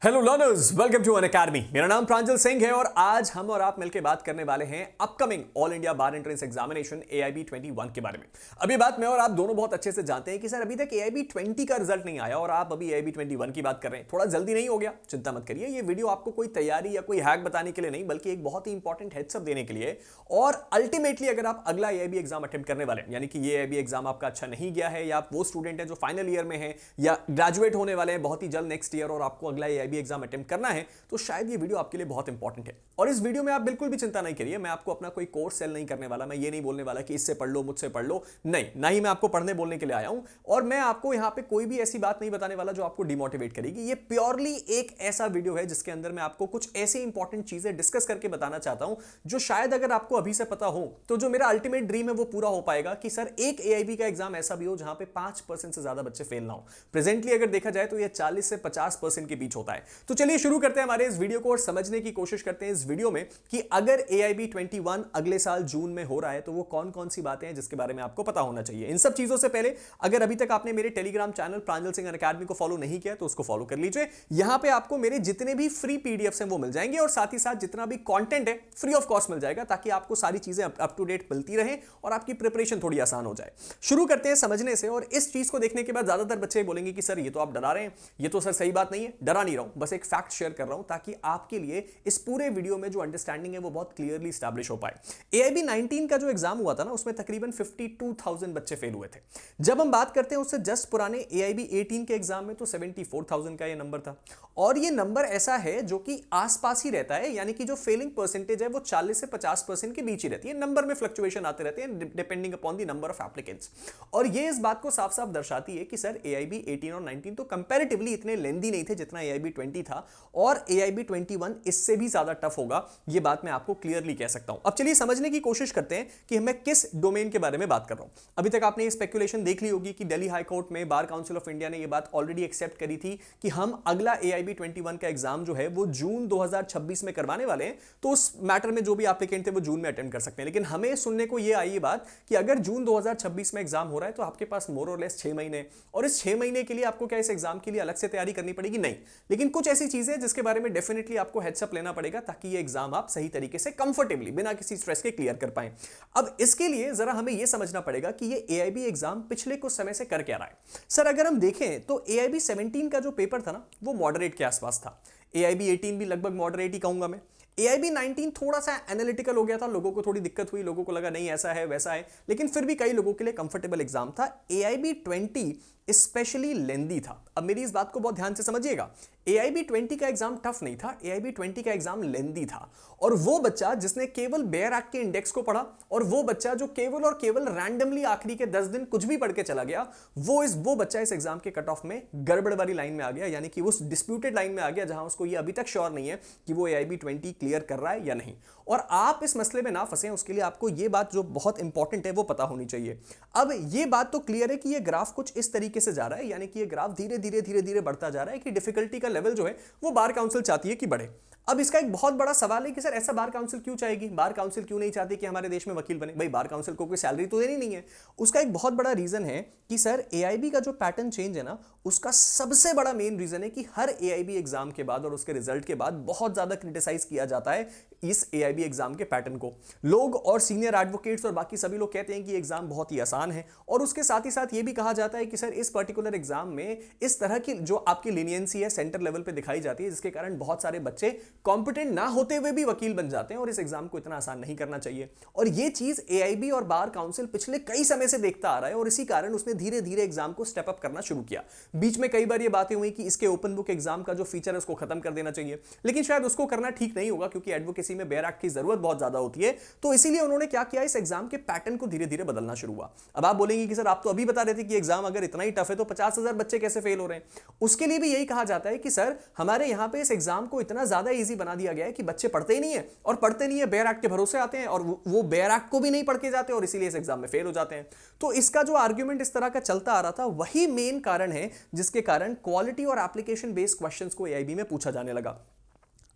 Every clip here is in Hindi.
Hello learners, welcome to Unacademy. मेरा नाम प्रांजल सिंह है और आज हम और आप मिलकर बात करने वाले हैं अपकमिंग ऑल इंडिया बार एंट्रेंस एग्जामिनेशन AIB 21 के बारे में। अभी बात मैं और आप दोनों बहुत अच्छे से जानते हैं कि सर अभी तक AIB 20 का रिजल्ट नहीं आया और आप अभी AIB 21 की बात कर रहे हैं। थोड़ा जल्दी नहीं हो गया? चिंता मत करिए, ये वीडियो आपको कोई तैयारी या कोई हैक बताने के लिए नहीं बल्कि एक बहुत ही इंपॉर्टेंट हेड्सअप देने के लिए। और अल्टीमेटली अगर आप अगला AIB एग्जाम अटेम्प्ट करने वाले हैं, यानी कि ये AIB एग्जाम आपका अच्छा नहीं गया है या आप वो स्टूडेंट है जो फाइनल ईयर में है या ग्रेजुएट होने वाले हैं बहुत ही जल्द नेक्स्ट ईयर और आपको अगला AIB एग्जाम अटेम्प्ट करना है, तो शायद ये वीडियो आपके लिए बहुत इंपॉर्टेंट है। और इस वीडियो में आप बिल्कुल भी चिंता नहीं करिए, मैं आपको अपना कोई कोर्स सेल नहीं करने वाला, मैं ये नहीं बोलने वाला कि इससे पढ़ लो मुझसे पढ़ लो, नहीं, ना ही मैं आपको पढ़ने बोलने के लिए आया हूं। और मैं आपको यहां पे कोई भी ऐसी बात नहीं बताने वाला जो आपको डिमोटिवेट करेगी। ये प्योरली एक ऐसा वीडियो है जिसके अंदर मैं आपको कुछ ऐसी इंपॉर्टेंट चीजें डिस्कस करके बताना चाहता हूं जो शायद अगर आपको अभी से पता हो तो जो मेरा अल्टीमेट ड्रीम है वो पूरा हो पाएगा कि सर एक AIB का एग्जाम ऐसा भी हो जहां पे 5% से ज्यादा बच्चे फेल ना हो। प्रेजेंटली अगर देखा जाए तो ये 40 से 50% के बीच होता है। तो चलिए शुरू करते हैं हमारे इस वीडियो को और समझने की कोशिश करते हैं इस वीडियो में कि अगर AIB 21 अगले साल जून में हो रहा है तो वो कौन कौन सी बातें हैं जिसके बारे में आपको पता होना चाहिए। इन सब चीजों से पहले अगर अभी तक आपने मेरे टेलीग्राम चैनल प्रांजल सिंह अनअकैडमी को फॉलो नहीं किया तो उसको फॉलो कर लीजिए। यहां पे आपको मेरे जितने भी फ्री पीडीएफ्स हैं वो मिल जाएंगे और साथ ही साथ जितना भी कंटेंट है फ्री ऑफ कॉस्ट मिल जाएगा ताकि आपको सारी चीजें अप टू डेट मिलती रहे और आपकी प्रिपरेशन थोड़ी आसान हो जाए। शुरू करते हैं समझने से। और इस चीज को देखने के बाद ज्यादातर बच्चे बोलेंगे कि सर ये तो आप डरा रहे हैं, ये तो सर सही बात नहीं है। डरा नहीं रहा हूं, बस एक फैक्ट शेयर कर रहा हूं ताकि आपके लिए इस पूरे वीडियो में जो अंडरस्टैंडिंग है वो बहुत क्लियरली स्टैब्लिश हो पाए। AIB 19 का जो एग्जाम हुआ था ना उसमें तकरीबन 52,000 बच्चे फेल हुए थे। जब हम बात करते हैं उससे जस्ट पुराने AIB 18 के एग्जाम में तो 74,000 का ये नंबर था। और ये नंबर ऐसा है जो कि आसपास ही रहता है, यानी कि जो फेलिंग परसेंटेज है वो 40 से 50% के बीच ही रहती है। नंबर में फ्लक्चुएशन आते रहते हैं depending upon the number of applicants. और ये इस बात को साफ साफ दर्शाती है कि सर AIB 18 और 19 तो कंपैरेटिवली इतने लेंदी नहीं थे जितना AIB 20 था और AIB 21 इससे भी ज्यादा टफ होगा, ये बात मैं आपको क्लियरली कह सकता हूं। अब चलिए समझने की कोशिश करते हैं कि मैं किस डोमेन के बारे में बात कर रहा हूं। अभी तक आपने ये स्पेकुलेशन देख ली होगी कि दिल्ली हाई कोर्ट में बार काउंसिल ऑफ इंडिया ने ये बात ऑलरेडी एक्सेप्ट करी थी कि हम अगला AIB 21 का एग्जाम जो है वो जून 2026 में करवाने वाले हैं। तो उस मैटर में जो भी एप्लीकेंट थे वो जून में अटेंड कर सकते हैं। लेकिन हमें सुनने को ये आई बात कि अगर जून 2026 में एग्जाम हो रहा है तो आपके पास मोर और लेस 6 महीने, और इस 6 महीने के लिए आपको क्या इस एग्जाम के लिए अलग से तैयारी करनी पड़ेगी? नहीं, लेकिन कुछ ऐसी चीजें जिसके बारे में डेफिनेटली आपको हेड्सअप लेना पड़ेगा ताकि ये एग्जाम आप सही तरीके से कंफर्टेबली बिना किसी स्ट्रेस के क्लियर कर पाएं। अब इसके लिए जरा हमें यह समझना पड़ेगा कि ये AIB एग्जाम पिछले कुछ समय से कर क्या रहा है। सर अगर हम देखें तो AIB 17 का जो पेपर था ना वो मॉडरेट के आसपास था। AIB 18 भी लगभग मॉडरेट ही कहूंगा मैं। AIB 19 थोड़ा सा एनालिटिकल हो गया था, लोगों को थोड़ी दिक्कत हुई, लोगों को लगा नहीं ऐसा है वैसा है, लेकिन फिर भी कई लोगों के लिए कंफर्टेबल एग्जाम था। AIB 20 स्पेशली लेंदी था। अब मेरी इस बात को बहुत ध्यान से समझिएगा, AIB 20 का एग्जाम टफ नहीं था, AIB 20 का एग्जाम लेंदी था। और वो बच्चा जिसने केवल बेयर एक्ट के इंडेक्स को पढ़ा और वो बच्चा जो केवल और केवल रैंडमली आखिरी के 10 दिन कुछ भी पढ़ के चला गया, वो बच्चा इस एग्जाम के कट ऑफ में गड़बड़ वाली लाइन में आ गया, यानी कि उस डिस्प्यूटेड लाइन में आ गया जहां उसको ये अभी तक श्योर नहीं है कि वो AIB 20 क्लियर कर रहा है या नहीं। और आप इस मसले में ना फंसे, उसके लिए आपको ये बात जो बहुत इंपॉर्टेंट है वो पता होनी चाहिए। अब ये बात तो क्लियर है कि ये ग्राफ कुछ इस तरीके से जा रहा है, यानी कि ये ग्राफ धीरे धीरे धीरे धीरे बढ़ता जा रहा है कि डिफिकल्टी का लेवल जो है वो बार काउंसिल चाहती है कि बढ़े। अब इसका एक बहुत बड़ा सवाल है कि सर ऐसा बार काउंसिल क्यों चाहेगी? बार काउंसिल क्यों नहीं चाहती कि हमारे देश में वकील बने? भाई बार काउंसिल को कोई सैलरी तो देनी नहीं है। उसका एक बहुत बड़ा रीजन है कि सर AIB का जो पैटर्न चेंज है ना, उसका सबसे बड़ा मेन रीजन है कि हर AIB एग्जाम के बाद और उसके रिजल्ट के बाद बहुत ज्यादा क्रिटिसाइज किया जाता है इस AIB एग्जाम के पैटर्न को। लोग और सीनियर एडवोकेट्स और बाकी सभी लोग कहते हैं कि एग्जाम बहुत ही आसान है, और उसके साथ ही साथ ये भी कहा जाता है कि सर इस पर्टिकुलर एग्जाम में इस तरह की जो आपकी लीनियंसी है सेंटर लेवल पे दिखाई जाती है, जिसके कारण बहुत सारे बच्चे कॉम्पिटेंट ना होते हुए भी वकील बन जाते हैं और इस एग्जाम को इतना आसान नहीं करना चाहिए। और ये चीज AIB और बार काउंसिल पिछले कई समय से देखता आ रहा है और इसी कारण उसने धीरे धीरे एग्जाम को स्टेप अप करना शुरू किया। बीच में कई बार ये बातें हुई कि इसके ओपन बुक एग्जाम का जो फीचर है उसको खत्म कर देना चाहिए, लेकिन शायद उसको करना ठीक नहीं होगा क्योंकि एडवोकेसी में बेयर एक्ट की जरूरत बहुत ज्यादा होती है। तो इसीलिए उन्होंने क्या किया, इस एग्जाम के पैटर्न को धीरे धीरे बदलना शुरू हुआ। अब आप बोलेंगे कि सर आप तो अभी बता रहे थे कि एग्जाम अगर इतना ही टफ है तो 50,000 बच्चे कैसे फेल हो रहे हैं? उसके लिए भी यही कहा जाता है कि सर हमारे यहां पे इस एग्जाम को इतना ज्यादा इजी बना दिया गया है कि बच्चे पढ़ते ही नहीं है, और पढ़ते नहीं है बेयर एक्ट के भरोसे आते हैं और वो बेयर एक्ट को भी नहीं पढ़ के जाते और इसीलिए इस एग्जाम में फेल हो जाते हैं। तो इसका जो आर्ग्यूमेंट इस तरह का चलता आ रहा था वही मेन कारण है जिसके कारण क्वालिटी और एप्लीकेशन बेस्ड क्वेश्चंस को AIB में पूछा जाने लगा।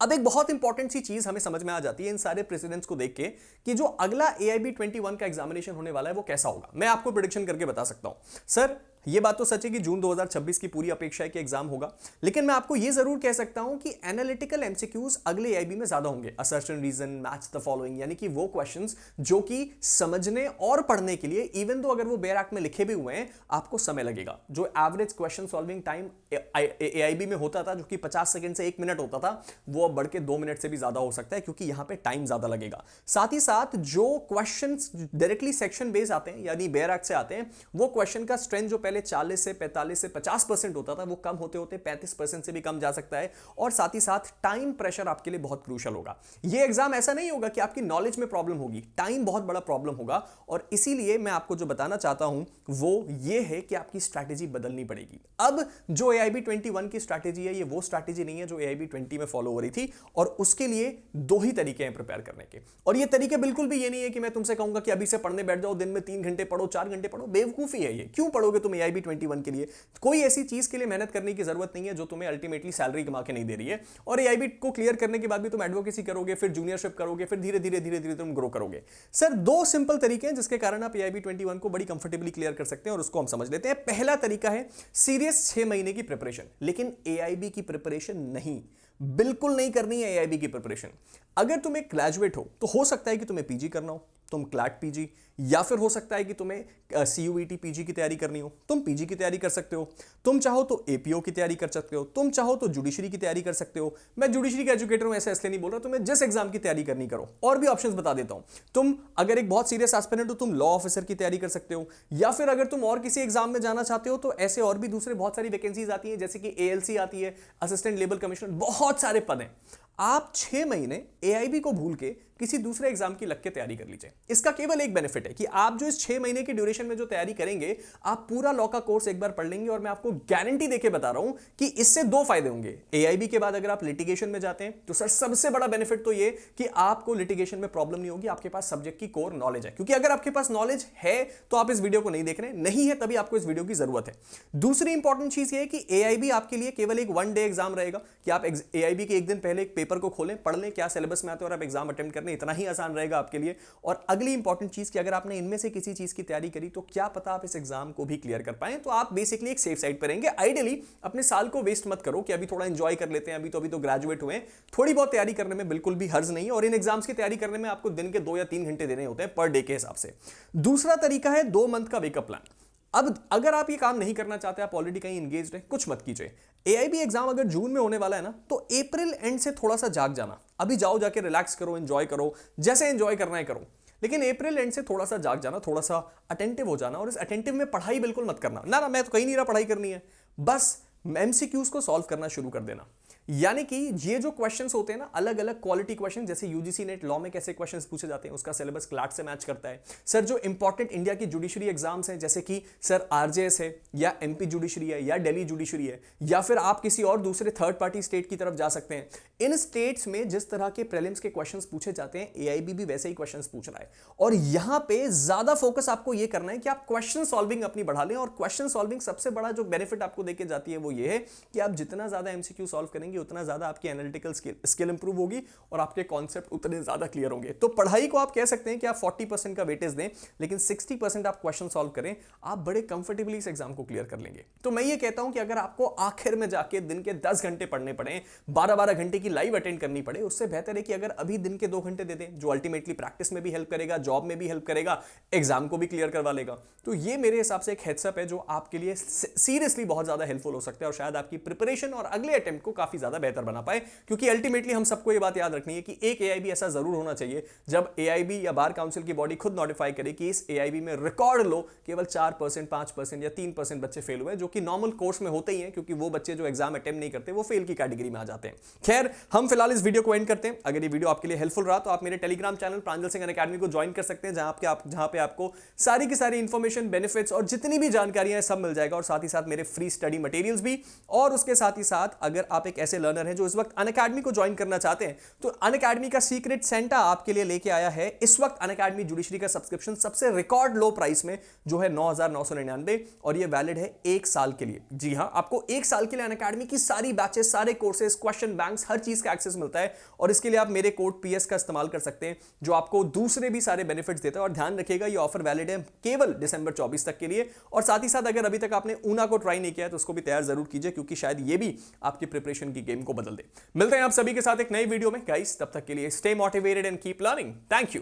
अब एक बहुत इंपॉर्टेंट सी चीज हमें समझ में आ जाती है इन सारे प्रेसिडेंट्स को देख के कि जो अगला AIB 21 का एग्जामिनेशन होने वाला है वो कैसा होगा। मैं आपको प्रेडिक्शन करके बता सकता हूं। सर ये बात तो सच है कि जून 2026 की पूरी अपेक्षा है कि एग्जाम होगा, लेकिन मैं आपको ये जरूर कह सकता हूं कि एनालिटिकल एमसीक्यूज अगले एआईबी में ज्यादा होंगे। Assertion, reason, match the following, यानी कि वो क्वेश्चंस जो कि समझने और पढ़ने के लिए, इवन दो अगर वो बेयर एक्ट में लिखे भी हुए हैं, आपको समय लगेगा। जो average question solving time AIB में होता था, जो कि 50 सेकंड से 1 मिनट होता था, वो अब बढ़ के 2 मिनट से भी ज्यादा हो सकता है, क्योंकि यहां पे टाइम ज्यादा लगेगा। साथ ही साथ जो क्वेश्चंस डायरेक्टली सेक्शन बेस आते हैं, यानी बेयर एक्ट से आते हैं, वो क्वेश्चन का स्ट्रेंथ जो पहले 40 से 45 से 50% होता था, वो कम होते होते 35% से भी कम जा सकता है। और साथ ही साथ टाइम प्रेशर आपके लिए बहुत क्रूशियल होगा। ये एग्जाम ऐसा नहीं होगा कि आपकी नॉलेज में प्रॉब्लम होगी, टाइम बहुत बड़ा प्रॉब्लम होगा। और इसीलिए मैं आपको जो बताना चाहता हूं वो ये है कि आपकी स्ट्रैटेजी बदलनी पड़ेगी। अब जो एआईबी 21 की स्ट्रैटेजी है, ये वो स्ट्रैटेजी नहीं है जो एआईबी 20 में फॉलो हो रही थी। और उसके लिए 2 ही तरीके हैं प्रिपेयर करने के। और ये तरीके बिल्कुल भी ये नहीं है कि मैं तुमसे कहूंगा कि अभी से पढ़ने बैठ जाओ, दिन में 3 घंटे पढ़ो, 4 घंटे पढ़ो। बेवकूफी है ये। क्यों पढ़ोगे तुम एआईबी 21 के लिए? कोई ऐसी चीज के लिए मेहनत करने की जरूरत नहीं है जो तुम्हें अल्टीमेटली सैलरी कमा के नहीं दे रही है। और एआईबी को क्लियर करने के बाद भी तुम एडवोकेसी करोगे, फिर जूनियरशिप करोगे, फिर धीरे धीरे तुम ग्रो करोगे। सर 2 सिंपल तरीके हैं जिसके कारण आप एआईबी 21 को बड़ी कंफर्टेबली क्लियर कर सकते हैं, और उसको हम समझ लेते हैं। पहला तरीका है सीरियस 6 महीने की प्रिपरेशन, लेकिन एआईबी की प्रिपरेशन नहीं, बिल्कुल नहीं करनी है एआईबी की प्रिपरेशन। अगर तुम एक ग्रेजुएट हो तो हो सकता है कि तुम्हें पीजी करना हो, तुम क्लैट पीजी, या फिर हो सकता है कि तुम्हें सीयूईटी पीजी की तैयारी करनी हो, तुम पीजी की तैयारी कर सकते हो। तुम चाहो तो एपीओ की तैयारी कर सकते हो, तुम चाहो तो जुडिशरी की तैयारी कर सकते हो। मैं जुडिशरी का एजुकेटर हूं ऐसे इसलिए नहीं बोल रहा, तुम्हें जिस एग्जाम की तैयारी करनी करो। और भी ऑप्शंस बता देता हूं। तुम अगर एक बहुत सीरियस एस्पिरेंट हो, तुम लॉ ऑफिसर की तैयारी कर सकते हो, या फिर अगर तुम और किसी एग्जाम में जाना चाहते हो तो ऐसे और भी दूसरे बहुत सारी वैकेंसीज आती है, जैसे कि एएलसी आती है, असिस्टेंट लेबर कमिश्नर, बहुत सारे पद हैं। आप 6 महीने एआईबी को भूल के किसी दूसरे एग्जाम की लग के तैयारी कर लीजिए। इसका केवल एक बेनिफिट है कि आप जो इस 6 महीने की ड्यूरेशन में जो तैयारी करेंगे, आप पूरा लॉ का कोर्स एक बार पढ़ लेंगे। और मैं आपको गारंटी देके बता रहा हूं कि इससे 2 फायदे होंगे। एआईबी के बाद अगर आप लिटिगेशन में जाते हैं तो सर सबसे बड़ा बेनिफिट तो ये कि आपको लिटिगेशन में प्रॉब्लम नहीं होगी, आपके पास सब्जेक्ट की कोर नॉलेज है। क्योंकि अगर आपके पास नॉलेज है तो आप इस वीडियो को नहीं देख रहे, नहीं है तभी आपको इस वीडियो की जरूरत है। दूसरी इंपॉर्टेंट चीज ये है कि एआईबी आपके लिए केवल एक 1 डे एग्जाम रहेगा, कि आप एआईबी के एक दिन पहले एक पेपर को खोलें, पढ़ लें क्या सिलेबस में आते हैं और आप एग्जाम अटेम्प्ट करने, इतना ही आसान रहेगा आपके लिए। और अगली इंपॉर्टेंट चीज कि अगर आपने इनमें से किसी चीज की तैयारी करी तो क्या पता आप इस एग्जाम को भी क्लियर कर पाएं, तो आप बेसिकली एक सेफ साइड पर रहेंगे। आइडियली अपने साल को वेस्ट मत करो कि अभी थोड़ा एंजॉय कर लेते हैं, अभी तो ग्रेजुएट हुए हैं। थोड़ी बहुत तैयारी करने में बिल्कुल भी हर्ज नहीं है, और इन एग्जाम्स की तैयारी करने में आपको दिन के 2 या 3 घंटे देने होते हैं पर डे के हिसाब से। दूसरा तरीका है 2 मंथ का वेकअप प्लान। अब अगर आप ये काम नहीं करना चाहते, आप ऑलरेडी कहीं इंगेज्ड हैं, कुछ मत कीजिए। एआईबी एग्जाम अगर जून में होने वाला है ना, तो अप्रैल एंड से थोड़ा सा जाग जाना। अभी जाओ, जाके रिलैक्स करो, एंजॉय करो, जैसे एंजॉय करना है करो, लेकिन अप्रैल एंड से थोड़ा सा जाग जाना, थोड़ा सा अटेंटिव हो जाना। और इस अटेंटिव में पढ़ाई बिल्कुल मत करना। ना मैं तो कहीं नहीं रहा पढ़ाई करनी है, बस एमसीक्यूज को सॉल्व करना शुरू कर देना। यानी कि ये जो क्वेश्चंस होते हैं ना, अलग अलग क्वालिटी क्वेश्चन, जैसे यूजीसी नेट लॉ में कैसे क्वेश्चंस पूछे जाते हैं, उसका सिलेबस क्लैट से मैच करता है। सर जो इंपॉर्टेंट इंडिया की जुडिशरी एग्जाम्स हैं, जैसे कि सर आरजेएस है, या एमपी जुडिशरी है, या दिल्ली जुडिशरी है, या फिर आप किसी और दूसरे थर्ड पार्टी स्टेट की तरफ जा सकते हैं। इन स्टेट्स में जिस तरह के प्रीलिम्स के क्वेश्चंस पूछे जाते हैं, एआईबी भी वैसे ही क्वेश्चंस पूछ रहा है। और यहां पे ज्यादा फोकस आपको यह करना है कि आप क्वेश्चन सॉल्विंग अपनी बढ़ा लें। और क्वेश्चन सॉल्विंग सबसे बड़ा जो बेनिफिट आपको देके जाती है वो ये है कि आप जितना ज्यादा एमसीक्यू सॉल्व करेंगे, उतना ज्यादा आपकी एनालिटिकल स्किल इंप्रूव होगी और आपके कॉन्सेप्ट उतने ज्यादा क्लियर होंगे। तो पढ़ाई को आप कह सकते हैं कि आप 40% का वेटेज दें, लेकिन 60% आप क्वेश्चन सॉल्व करें, आप बड़े कंफर्टेबली इस एग्जाम को क्लियर कर लेंगे। तो मैं ये कहता हूं कि अगर आपको आखिर में जाके दिन के 10 घंटे पढ़ने पड़े, 12-12 घंटे की लाइव अटेंड करनी पड़े, उससे बेहतर है कि अगर अभी दिन के 2 घंटे दे दें, जो अल्टीमेटली प्रैक्टिस में भी हेल्प करेगा, जॉब में भी हेल्प करेगा, एग्जाम को भी क्लियर करवा लेगा। तो ये मेरे हिसाब से एक हेड्सअप है जो आपके लिए सीरियसली बहुत ज्यादा हेल्पफुल हो सकता है, और शायद आपकी प्रिपरेशन और अगले अटेम्प्ट को काफी ज्यादा बेहतर बना पाए। क्योंकि अल्टीमेटली हम सबको ये बात याद रखनी है कि एक एआईबी ऐसा जरूर होना चाहिए जब एआईबी या बार काउंसिल की बॉडी खुद नोटिफाई करे कि इस एआईबी में रिकॉर्ड लो केवल 4%, 5% या 3% बच्चे फेल हुए, जो कि नॉर्मल कोर्स में होते ही हैं, क्योंकि वो बच्चे जो एग्जाम अटेम्प्ट नहीं करते वो फेल की कैटेगरी में आ जाते हैं। खैर, हम फिलहाल इस वीडियो को एंड करते हैं। अगर ये वीडियो आपके लिए हेल्पफुल रहा तो आप मेरे टेलीग्राम चैनल प्रांजल सिंह अकेडमी को ज्वाइन कर सकते हैं, जहां पे आपको सारी की सारी इंफॉर्मेशन, बेनिफिट्स और जितनी भी जानकारियां सब मिल जाएगा, और साथ ही साथ मेरे फ्री स्टडी मटेरियल्स भी। और उसके साथ ही साथ अगर आप एक ऐसे ऐसे लर्नर हैं जो इस वक्त अनअकैडमी को ज्वाइन करना चाहते हैं, तो अनअकैडमी का सीक्रेट सेंटा आपके लिए लेके आया है इस वक्त अनअकैडमी जुडिशरी का सब्सक्रिप्शन सबसे रिकॉर्ड लो प्राइस में, जो है 9,999, और ये वैलिड है 1 साल के लिए। जी हां, आपको 1 साल के लिए अनअकैडमी की सारी बैचेस, सारे कोर्सेज, क्वेश्चन बैंक्स, हर चीज का एक्सेस मिलता है। और इसके लिए आप मेरे कोड PS का इस्तेमाल कर सकते हैं, जो आपको दूसरे भी सारे बेनिफिट्स देता है। और ध्यान रखिएगा, ये ऑफर वैलिड है केवल दिसंबर 24 तक के लिए। और साथ ही साथ अगर अभी तक आपने ऊना को ट्राई नहीं किया है तो उसको भी तैयार जरूर कीजिए, क्योंकि शायद ये भी आपकी प्रिपरेशन की गेम को बदल दे। मिलते हैं आप सभी के साथ एक नई वीडियो में गाइस, तब तक के लिए stay motivated and keep learning. Thank you.